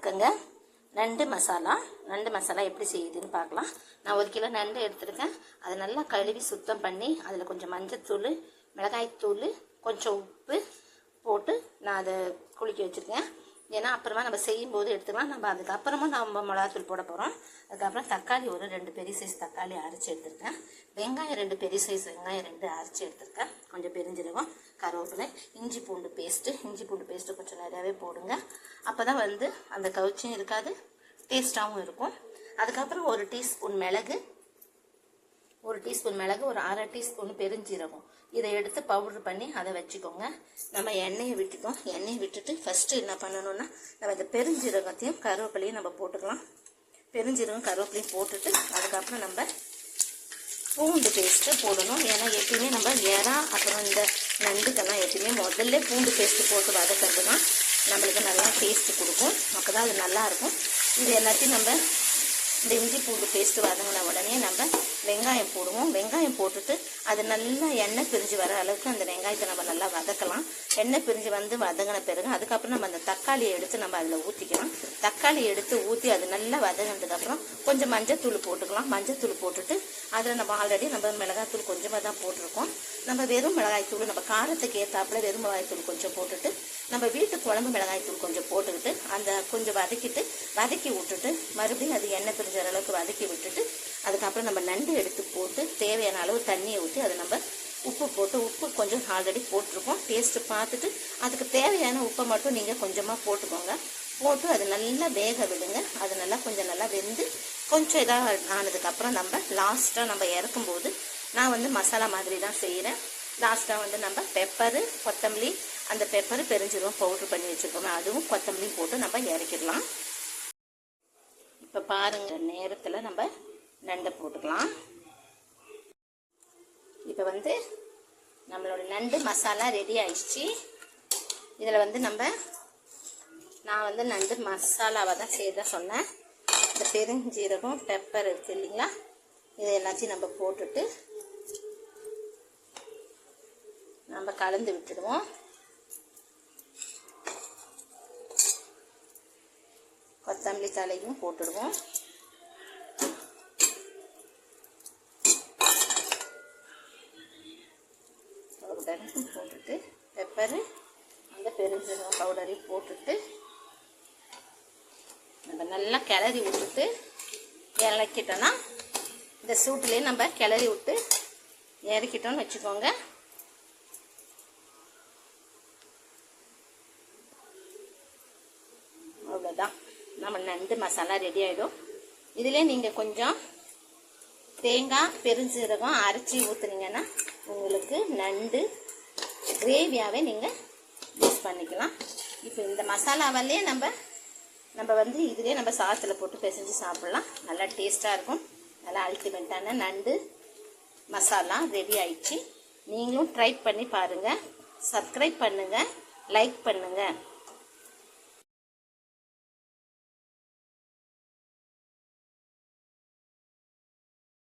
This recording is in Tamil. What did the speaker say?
வணக்கங்க. நண்டு மசாலா எப்படி செய்யுதுன்னு பார்க்கலாம். நான் 1 கிலோ நண்டு எடுத்துருக்கேன். அதை நல்லா கழுவி சுத்தம் பண்ணி அதில் கொஞ்சம் மஞ்சத்தூள், மிளகாய்த்தூள், கொஞ்சம் உப்பு போட்டு நான் அதை குளிக்க வச்சுருக்கேன். ஏன்னா அப்புறமா நம்ம செய்யும்போது எடுத்துக்கலாம். அதுக்கப்புறமா நம்ம மிளகாத்தூள் போட போகிறோம். அதுக்கப்புறம் தக்காளி ஒரு 2 பெரிய சைஸ் தக்காளி அரைச்சி எடுத்துருக்கேன். வெங்காயம் 2 பெரிய சைஸ் வெங்காயம் 2 அரைச்சி எடுத்துருக்கேன். கொஞ்சம் பெருஞ்சீரகம், கருவேப்பிலை, இஞ்சி பூண்டு பேஸ்ட்டு கொஞ்சம் நிறையாவே போடுங்க. அப்போ தான் அந்த கவுச்சியும் இருக்காது, டேஸ்ட்டாகவும் இருக்கும். அதுக்கப்புறம் 1 டீஸ்பூன் மிளகு, ஒரு 1/2 டீஸ்பூன் பெருஞ்சீரகம் இதை எடுத்து பவுடர் பண்ணி அதை வச்சுக்கோங்க. நம்ம எண்ணெயை விட்டுட்டு ஃபஸ்ட்டு என்ன பண்ணணும்னா, நம்ம இந்த பெருஞ்சீரகத்தையும் கருவேப்பிலையும் நம்ம போட்டுக்கலாம். பெருஞ்சீரகம் கருவேப்பிலையும் போட்டுட்டு அதுக்கப்புறம் நம்ம பூண்டு பேஸ்ட்டு போடணும். ஏன்னா எப்பயுமே நம்ம அப்புறம் இந்த நண்டுக்கெல்லாம் எப்பயுமே முதல்ல பூண்டு பேஸ்ட்டு போட்டு வதக்கிறது தான் நம்மளுக்கு நல்லா டேஸ்ட்டு கொடுக்கும். அப்போ தான் அது நல்லாயிருக்கும். இது எல்லாத்தையும் நம்ம இந்த இஞ்சி பூண்டு பேஸ்ட்டு வதங்கின உடனே நம்ம வெங்காயம் போடுவோம். வெங்காயம் போட்டுட்டு அது நல்லா எண்ணெய் பிரிஞ்சு வர அளவுக்கு அந்த வெங்காயத்தை நம்ம நல்லா வதக்கலாம். எண்ணெய் பிரிஞ்சு வதங்கின பிறகு அதுக்கப்புறம் நம்ம அந்த தக்காளியை எடுத்து நம்ம அதில் ஊற்றிக்கலாம். தக்காளி எடுத்து ஊற்றி அது நல்லா வதங்கினதுக்கப்புறம் கொஞ்சம் மஞ்சத்தூள் போட்டுக்கலாம். மஞ்சத்தூள் போட்டுட்டு அதில் நம்ம ஆல்ரெடி நம்ம மிளகாய்த்தூள் கொஞ்சமாக தான் போட்டிருக்கோம். நம்ம வெறும் மிளகாய்த்தூள் நம்ம காரத்துக்கு ஏற்றாப்புல வெறும் மிளகாய்த்தூள் கொஞ்சம் போட்டுட்டு நம்ம வீட்டு குழம்பு மிளகாய்த்தூள் கொஞ்சம் போட்டுக்கிட்டு அந்த கொஞ்சம் வதக்கி விட்டுட்டு மறுபடியும் அது எண்ணெய் பிரிஞ்ச அளவுக்கு வதக்கி விட்டுட்டு அதுக்கப்புறம் நம்ம நண்டு எடுத்து போட்டு தேவையான அளவு தண்ணியை ஊற்றி அதை நம்ம உப்பு கொஞ்சம் ஆல்ரெடி போட்டிருக்கோம். டேஸ்ட்டு பார்த்துட்டு அதுக்கு தேவையான உப்பை மட்டும் நீங்கள் கொஞ்சமாக போட்டுக்கோங்க. போட்டு அது நல்லா வேக விடுங்க. அது நல்லா கொஞ்சம் நல்லா வெந்து கொஞ்சம் இதாக ஆனதுக்கப்புறம் நம்ம லாஸ்ட்டாக நம்ம இறக்கும்போது நான் மசாலா மாதிரி தான் செய்கிறேன். லாஸ்ட்டாக நம்ம பெப்பரு, கொத்தமல்லி, அந்த பெப்பரு பெருஞ்சீரகம் பவுட்ரு பண்ணி வச்சுருக்கோம், அதுவும் கொத்தமல்லியும் போட்டு நம்ம இறக்கிடலாம். இப்போ பாருங்கள், நேரத்தில் நம்ம நண்டை போட்டுக்கலாம். இப்போ நம்மளோட நண்டு மசாலா ரெடி ஆயிடுச்சு. இதில் நான் நண்டு மசாலாவை தான் செய்ய சொன்னேன். இந்த பெருஞ்சீரகம், பெப்பர் இருக்குது இல்லைங்களா, இதை எல்லாத்தையும் நம்ம போட்டுட்டு நம்ம கலந்து விட்டுடுவோம். கொத்தமல்லி தலையும் போட்டுடுவோம். பவுடரையும் போட்டுட்டு பெப்பரு அந்த பெருஞ்சீரகம் பவுடரையும் போட்டுட்டு நம்ம நல்லா கிளறி விட்டுட்டு இறக்கிட்டோன்னா இந்த சூட்டுலேயே நம்ம கிளறி விட்டு இறக்கிட்டோன்னு வச்சுக்கோங்க. அவ்வளோதான், நம்ம நண்டு மசாலா ரெடி ஆகிடும். இதிலே நீங்கள் கொஞ்சம் தேங்காய், பெருஞ்சீரகம் அரைச்சி ஊற்றுனீங்கன்னா உங்களுக்கு நண்டு கிரேவியாகவே நீங்கள் யூஸ் பண்ணிக்கலாம். இப்போ இந்த மசாலாவிலே நம்ம இதிலே நம்ம சாதத்தில் போட்டு பிசைஞ்சு சாப்பிட்லாம். நல்லா டேஸ்ட்டாக இருக்கும். நல்லா அல்டிமேட்டான நண்டு மசாலா ரெடி ஆயிடுச்சு. நீங்களும் ட்ரை பண்ணி பாருங்கள். சப்ஸ்கிரைப் பண்ணுங்கள், லைக் பண்ணுங்கள்.